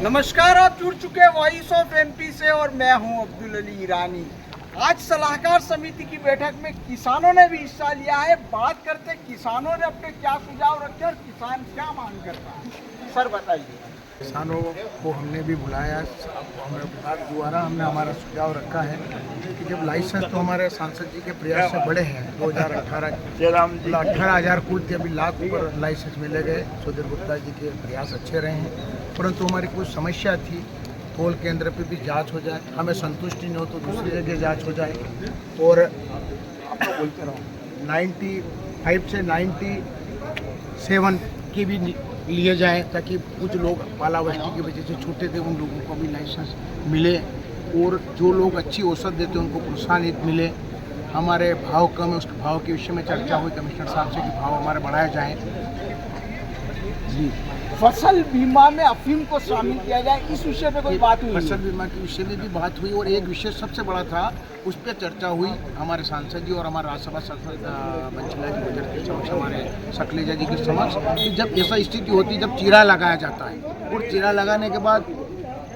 नमस्कार, आप जुड़ चुके हैं वॉइस ऑफ एमपी से और मैं हूं अब्दुल अली ईरानी। आज सलाहकार समिति की बैठक में किसानों ने भी हिस्सा लिया है। बात करते किसानों ने अपने क्या सुझाव रखे और किसान क्या मांग करता है। सर बताइए। किसानों को हमने भी बुलाया, हमारे विभाग द्वारा हमने हमारा सुझाव रखा है कि जब लाइसेंस तो हमारे सांसद जी के प्रयास से बड़े हैं। 2018 18,000 कुल थे, अभी लाख ऊपर लाइसेंस मिले गए। सुधीर गुप्ता जी के प्रयास अच्छे रहे हैं, परंतु हमारी कुछ समस्या थी। टोल केंद्र पे भी जांच हो जाए, हमें संतुष्टि नहीं हो तो दूसरी जगह जांच हो जाए। और आपको बोलते रहो 95 से 97 की भी लिए जाए, ताकि कुछ लोग पालावृष्टि की वजह से छूटे थे, उन लोगों को भी लाइसेंस मिले। और जो लोग अच्छी औसत देते हैं उनको प्रोत्साहन मिले। हमारे भाव कम है, उसके भाव के विषय में चर्चा हुई कमिश्नर साहब से कि भाव हमारे बढ़ाए जाएँ। जी, फसल बीमा में अफीम को शामिल किया जाए, इस विषय पे कोई बात हुई? फसल बीमा के विषय में भी बात हुई और एक विषय सबसे बड़ा था, उस पर चर्चा हुई हमारे सांसद जी और हमारे राज्यसभा सांसद बंशीलाल जी गुर्जर के समक्ष, हमारे सकलेजा जी के समक्ष, कि जब ऐसा स्थिति होती है जब चीरा लगाया जाता है और चीरा लगाने के बाद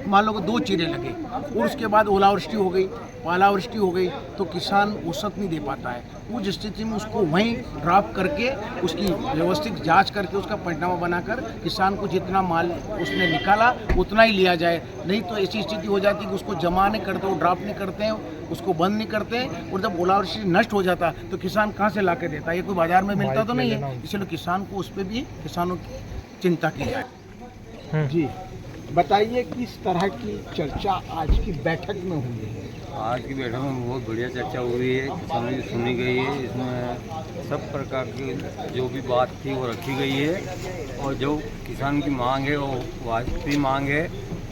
मान लो 2 चीरे लगे और उसके बाद ओलावृष्टि हो गई, पालावृष्टि हो गई, तो किसान औसत नहीं दे पाता है। उस स्थिति में उसको वहीं ड्रॉप करके उसकी व्यवस्थित जांच करके उसका पंचनामा बनाकर किसान को जितना माल उसने निकाला उतना ही लिया जाए। नहीं तो ऐसी स्थिति हो जाती है कि उसको जमा नहीं करते, वो ड्रॉप नहीं करते हैं, उसको बंद नहीं करते हैं, और जब ओलावृष्टि नष्ट हो जाता तो किसान कहाँ से ला के देता है? ये कोई बाजार में मिलता तो नहीं है। इसलिए किसान को उस पर भी किसानों की चिंता की जाए। जी बताइए, किस तरह की चर्चा आज की बैठक में हुई है? आज की बैठक में बहुत बढ़िया चर्चा हुई है, किसानों की सुनी गई है। इसमें सब प्रकार की जो भी बात थी वो रखी गई है और जो किसान की मांग है वो वाजपेयी मांग है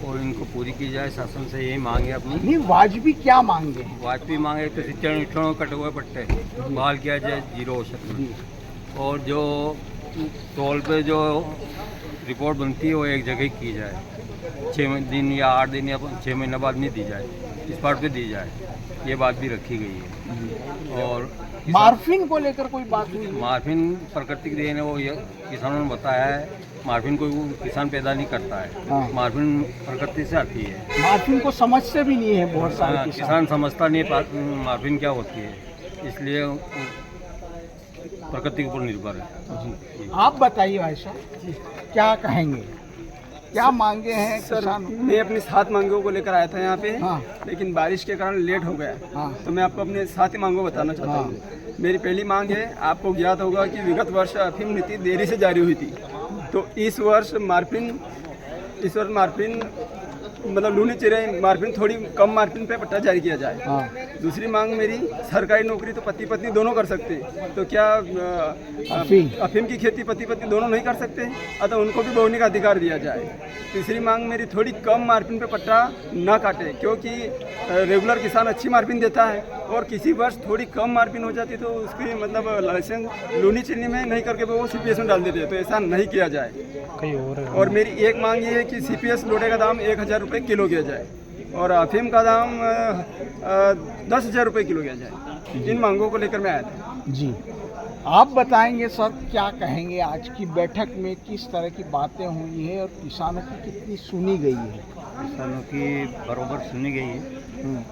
और इनको पूरी की जाए। शासन से यही मांग है अपनी। नहीं, वाजपेयी क्या मांगे हैं? वाजपेयी मांग है तो शिक्षण कटे हुए पट्टे बहाल किया जाए 0 औसत में, और जो टोल पे जो रिपोर्ट बनती है वो एक जगह की जाए, 6 दिन या 8 दिन या 6 महीने बाद नहीं दी जाए, इस पार्ट पे दी जाए। ये बात भी रखी गई है। और मार्फिन को लेकर कोई बात हुई? मार्फिन प्राकृतिक देन है, वो ये किसानों ने बताया है। मार्फिन कोई किसान पैदा नहीं करता है। हाँ। मार्फिन प्रकृति से आती है। मार्फिन को समझते भी नहीं है बहुत सारे किसान समझता नहीं है मार्फिन क्या होती है, इसलिए प्रकृति के ऊपर निर्भर है। जी, आप बताइए भाई साहब, क्या कहेंगे, क्या मांगे हैं सर? किसानों? मैं अपनी 7 मांगों को लेकर आया था यहाँ पे। हाँ। लेकिन बारिश के कारण लेट हो गया। हाँ। तो मैं आपको अपने 7 ही मांगों बताना चाहता हूँ। मेरी पहली मांग है, आपको ज्ञात होगा कि विगत वर्ष अफीम नीति देरी से जारी हुई थी, तो इस वर्ष मार्फिन मतलब लूनी चिरे मार्फिन थोड़ी कम मार्फिन पे पट्टा जारी किया जाए। हाँ। दूसरी मांग मेरी, सरकारी नौकरी तो पति पत्नी दोनों कर सकते हैं, तो क्या अफीम की खेती पति पत्नी दोनों नहीं कर सकते? अतः उनको भी बोने का अधिकार दिया जाए। तीसरी मांग मेरी, थोड़ी कम मार्फिन पे पट्टा ना काटे, क्योंकि रेगुलर किसान अच्छी मार्फिन देता है और किसी वर्ष थोड़ी कम मार्फिन हो जाती तो उसकी मतलब लाइसेंस लूनी चिन्नी में नहीं करके वो CPS में डाल देते हैं, तो ऐसा नहीं किया जाए। और मेरी एक मांग ये है कि CPS लोडे का दाम 1,000 रुपये किलो किया जाए और अफीम का दाम 10,000 रुपये किलो किया जाए। इन मांगों को लेकर मैं आया था। जी, आप बताएंगे सर, क्या कहेंगे? आज की बैठक में किस तरह की बातें हुई है और किसानों की कितनी सुनी गई है? किसानों की बराबर सुनी गई है।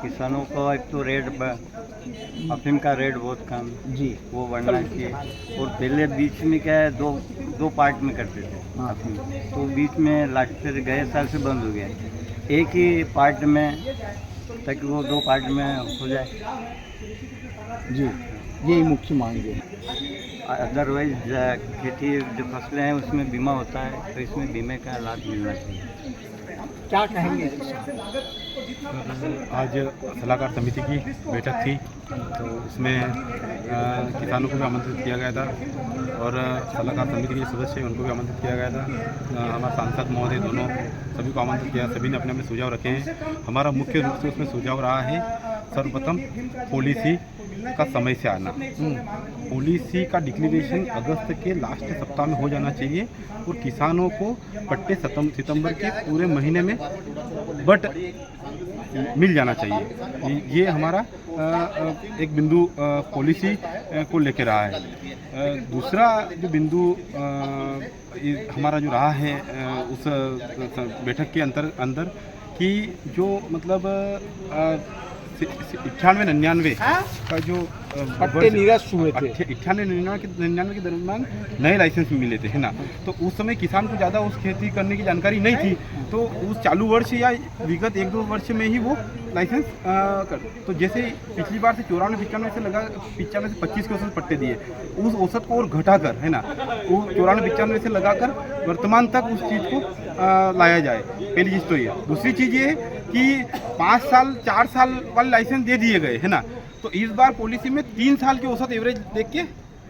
किसानों को एक तो रेट अफीम का रेट बहुत कम जी, वो बढ़ना चाहिए। और पहले बीच में क्या है, दो पार्ट में करते थे अफीम, तो बीच में लास्ट ईयर गए साल से बंद हो गया। एक ही पार्ट में, ताकि वो 2 पार्ट में हो जाए। जी, यही मुख्य मांग है। अदरवाइज खेती जो फसलें हैं उसमें बीमा होता है, तो इसमें बीमे का लाभ मिलना चाहिए। क्या कहेंगे? आज सलाहकार समिति की बैठक थी, तो इसमें किसानों को भी आमंत्रित किया गया था और सलाहकार समिति के सदस्य उनको भी आमंत्रित किया गया था। हमारे सांसद महोदय दोनों सभी को आमंत्रित किया। सभी ने अपने सुझाव रखे हैं। हमारा मुख्य रूप से उसमें सुझाव रहा है सर्वप्रथम पॉलिसी का समय से आना। पॉलिसी का डिक्लेरेशन अगस्त के लास्ट सप्ताह में हो जाना चाहिए और किसानों को पट्टे सितंबर के पूरे महीने में बट मिल जाना चाहिए। ये हमारा एक बिंदु पॉलिसी को लेकर रहा है। दूसरा जो बिंदु हमारा जो रहा है उस बैठक के अंदर कि जो मतलब 98-99 का जो पट्टे निरस्त हुए थे, 98-99 के दरमियान नए लाइसेंस मिले थे, है ना। तो उस समय किसान को ज़्यादा उस खेती करने की जानकारी नहीं थी, तो उस चालू वर्ष या विगत 1-2 वर्ष में ही वो लाइसेंस तो जैसे पिछली बार से 94-95 से लगा 95 से 25 के औसत पट्टे दिए, उस औसत को और घटाकर, है ना, वो 94-95 से लगाकर वर्तमान तक उस चीज़ को लाया जाए। पहली चीज़ तो ये। दूसरी चीज़ ये कि 5 साल 4 साल वाले लाइसेंस दे दिए गए, है ना, तो इस बार पॉलिसी में 3 साल के औसत एवरेज देख के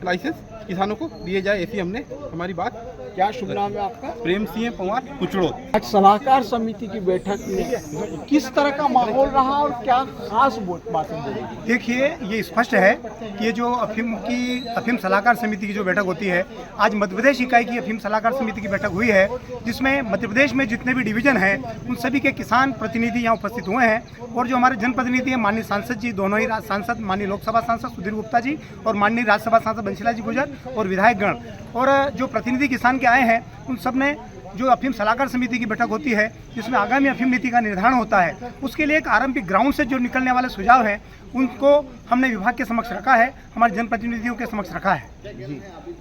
लाइसेंस किसानों को दिए जाए, ऐसी हमने हमारी बात। क्या शुभ नाम है आपका? प्रेम सिंह पंवार कुचड़ो। आज सलाहकार समिति की बैठक में किस तरह का माहौल रहा और क्या खास बातें बोली? देखिए, ये स्पष्ट है कि ये जो अफीम सलाहकार समिति की जो बैठक होती है, आज मध्य प्रदेश इकाई की अफीम सलाहकार समिति की बैठक हुई है, जिसमें मध्य प्रदेश में जितने भी डिवीजन हैं उन सभी के किसान प्रतिनिधि यहाँ उपस्थित हुए हैं। और जो हमारे जनप्रतिनिधि हैं, माननीय सांसद जी, दोनों ही सांसद, माननीय लोकसभा सांसद सुधीर गुप्ता जी और माननीय राज्यसभा सांसद बंशीलाल जी गुर्जर और विधायकगण और जो प्रतिनिधि किसान के आए हैं, उन सब ने जो अफीम सलाहकार समिति की बैठक होती है जिसमें आगामी अफीम नीति का निर्धारण होता है, उसके लिए एक आरंभिक ग्राउंड से जो निकलने वाले सुझाव हैं उनको हमने विभाग के समक्ष रखा है, हमारे जनप्रतिनिधियों के समक्ष रखा है।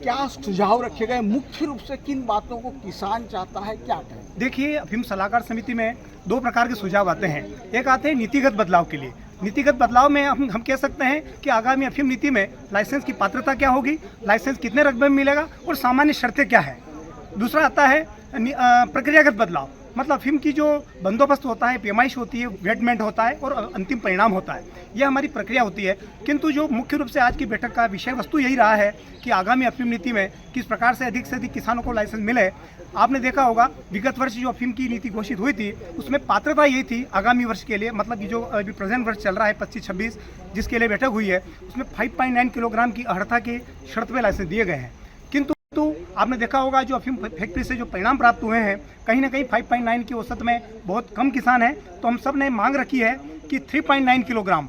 क्या सुझाव रखे गए? मुख्य रूप से किन बातों को किसान चाहता है, क्या करें? देखिए, अफीम सलाहकार समिति में 2 प्रकार के सुझाव आते हैं। एक आते हैं नीतिगत बदलाव के लिए। नीतिगत बदलाव में हम कह सकते हैं कि आगामी अफीम नीति में लाइसेंस की पात्रता क्या होगी, लाइसेंस कितने रकबे में मिलेगा और सामान्य शर्तें क्या है। दूसरा आता है प्रक्रियागत बदलाव, मतलब अफीम की जो बंदोबस्त होता है, पैमाइश होती है, वेटमेंट होता है और अंतिम परिणाम होता है, यह हमारी प्रक्रिया होती है। किंतु जो मुख्य रूप से आज की बैठक का विषय वस्तु यही रहा है कि आगामी अफीम नीति में किस प्रकार से अधिक किसानों को लाइसेंस मिले। आपने देखा होगा विगत वर्ष जो अफीम की नीति घोषित हुई थी उसमें पात्रता यही थी आगामी वर्ष के लिए, मतलब कि जो अभी प्रेजेंट वर्ष चल रहा है 25-26 जिसके लिए बैठक हुई है, उसमें 5.9 किलोग्राम की अर्हता की शर्त पे लाइसेंस दिए गए हैं। किंतु आपने देखा होगा जो अफीम फैक्ट्री से जो परिणाम प्राप्त हुए हैं, कहीं ना कहीं 5.9 की औसत में बहुत कम किसान हैं। तो हम सब ने मांग रखी है कि 3.9 किलोग्राम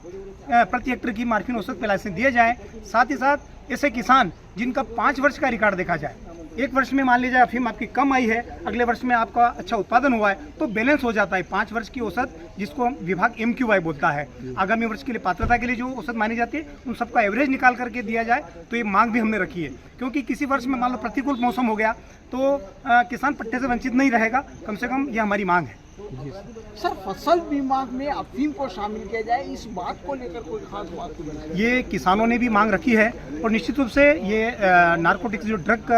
प्रति हेक्टेयर की मार्फिन औसत पे लाइसेंस दिए जाए। साथ ही साथ ऐसे किसान जिनका 5 वर्ष का रिकॉर्ड देखा जाए, एक वर्ष में मान लीजिए अफीम आपकी कम आई है, अगले वर्ष में आपका अच्छा उत्पादन हुआ है, तो बैलेंस हो जाता है 5 वर्ष की औसत, जिसको विभाग MQI बोलता है। आगामी वर्ष के लिए पात्रता के लिए जो औसत मानी जाती है उन सबका एवरेज निकाल करके दिया जाए। तो ये मांग भी हमने रखी है, क्योंकि किसी वर्ष में मान लो प्रतिकूल मौसम हो गया तो किसान पट्टे से वंचित नहीं रहेगा, कम से कम ये हमारी मांग है। सर, फसल बीमा में अफीम को शामिल किया जाए, इस बात को लेकर कोई खास बात नहीं? ये किसानों ने भी मांग रखी है और निश्चित रूप से ये नारकोटिक्स जो ड्रग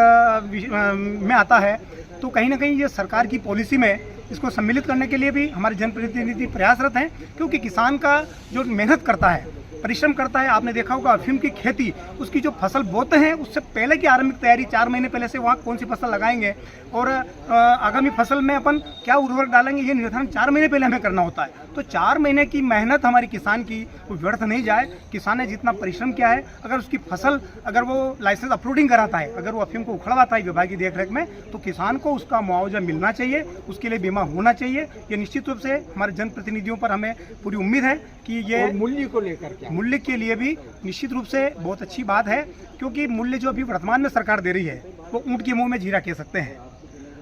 में आता है, तो कहीं ना कहीं ये सरकार की पॉलिसी में इसको सम्मिलित करने के लिए भी हमारे जनप्रतिनिधि प्रयासरत हैं, क्योंकि किसान का जो मेहनत करता है, परिश्रम करता है, आपने देखा होगा अफीम की खेती, उसकी जो फसल बोते हैं उससे पहले की आरंभिक तैयारी 4 महीने पहले से वहाँ कौन सी फसल लगाएंगे और आगामी फसल में अपन क्या उर्वरक डालेंगे, ये निर्धारण 4 महीने पहले हमें करना होता है। तो 4 महीने की मेहनत हमारी किसान की वो व्यर्थ नहीं जाए। किसान ने जितना परिश्रम किया है, अगर उसकी फसल, अगर वो लाइसेंस अपलोडिंग कराता है, अगर वो अफीम को उखड़वाता है विभाग की देखरेख में, तो किसान को उसका मुआवजा मिलना चाहिए, उसके लिए बीमा होना चाहिए। ये निश्चित रूप से हमारे जनप्रतिनिधियों पर हमें पूरी उम्मीद है कि ये मूल्य को लेकर क्या? मूल्य के लिए भी निश्चित रूप से बहुत अच्छी बात है, क्योंकि मूल्य जो अभी वर्तमान में सरकार दे रही है वो ऊंट के मुंह में जीरा कह सकते हैं।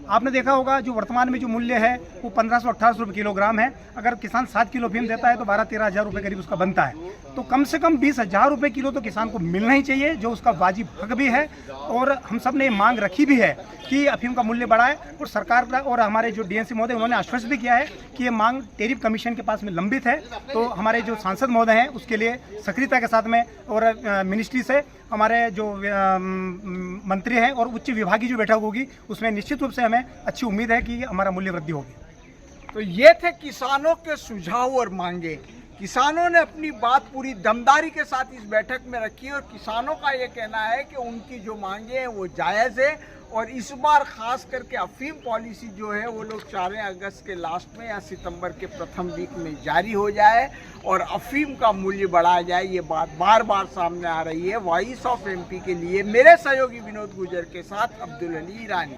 आपने देखा होगा जो वर्तमान में जो मूल्य है वो 1500-1800 रुपये किलोग्राम है। अगर किसान 7 किलो अफीम देता है तो 12-13 हज़ार रुपये करीब उसका बनता है। तो कम से कम 20,000 रुपये किलो तो किसान को मिलना ही चाहिए, जो उसका वाजिब हक भी है। और हम सब ने मांग रखी भी है कि अफीम का मूल्य बढ़ाए, और सरकार का और हमारे जो DNC महोदय उन्होंने आश्वस्त भी किया है कि ये मांग टेरिफ कमीशन के पास में लंबित है। तो हमारे जो सांसद महोदय हैं उसके लिए सक्रियता के साथ में और मिनिस्ट्री से हमारे जो मंत्री हैं और उच्च विभाग की जो बैठक होगी उसमें निश्चित रूप से हमें अच्छी उम्मीद है कि हमारा मूल्य वृद्धि होगी। तो ये थे किसानों के सुझाव और मांगे। किसानों ने अपनी बात पूरी दमदारी के साथ इस बैठक में रखी और किसानों का ये कहना है कि उनकी जो मांगे हैं वो जायज़ है और इस बार खास करके अफीम पॉलिसी जो है वो लोग चाह रहे हैं अगस्त के लास्ट में या सितंबर के प्रथम वीक में जारी हो जाए और अफीम का मूल्य बढ़ाया जाए। ये बात बार बार सामने आ रही है। वॉइस ऑफ एमपी के लिए मेरे सहयोगी विनोद गुजर के साथ अब्दुल अली ईरानी।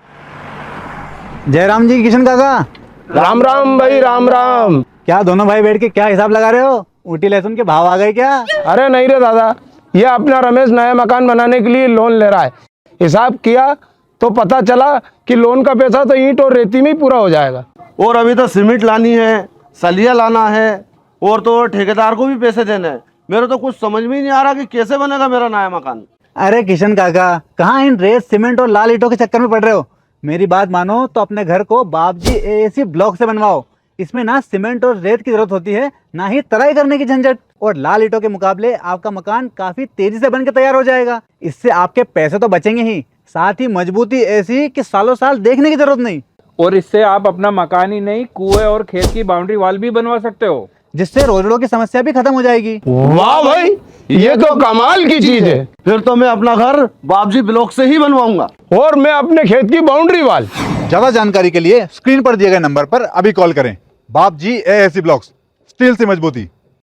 जयराम जी, किशन काका, राम राम भाई, राम राम। क्या दोनों भाई बैठ के क्या हिसाब लगा रहे हो? ऊटी लहसुन के भाव आ गए क्या? अरे नहीं रे दादा, ये अपना रमेश नया मकान बनाने के लिए लोन ले रहा है। हिसाब किया तो पता चला कि लोन का पैसा तो ईंट और रेती में ही पूरा हो जाएगा। और अभी तो सीमेंट लानी है, सलिया लाना है और तो ठेकेदार को भी पैसे देने हैं। मेरे तो कुछ समझ में ही नहीं आ रहा कि कैसे बनेगा मेरा नया मकान। अरे किशन काका, कहाँ इन रेत सीमेंट और लाल ईंटों के चक्कर में पड़ रहे हो? मेरी बात मानो तो अपने घर को बाबजी एएसी ब्लॉक से बनवाओ। इसमें ना सीमेंट और रेत की जरूरत होती है, ना ही तराई करने की झंझट। और लाल ईंटों के मुकाबले आपका मकान काफी तेजी से बनकर तैयार हो जाएगा। इससे आपके पैसे तो बचेंगे ही, साथ ही मजबूती ऐसी कि सालों साल देखने की जरूरत नहीं। और इससे आप अपना मकान ही नहीं, कुएं और खेत की बाउंड्री वॉल भी बनवा सकते हो, जिससे रोजड़ों की समस्या भी खत्म हो जाएगी। वाह भाई, ये तो कमाल की चीज है। फिर तो मैं अपना घर बाबजी ब्लॉक से ही बनवाऊंगा और मैं अपने खेत की बाउंड्री वाल। ज्यादा जानकारी के लिए स्क्रीन पर दिए गए नंबर पर अभी कॉल करें। बाबजी एएसी ब्लॉक्स, स्टील से मजबूती।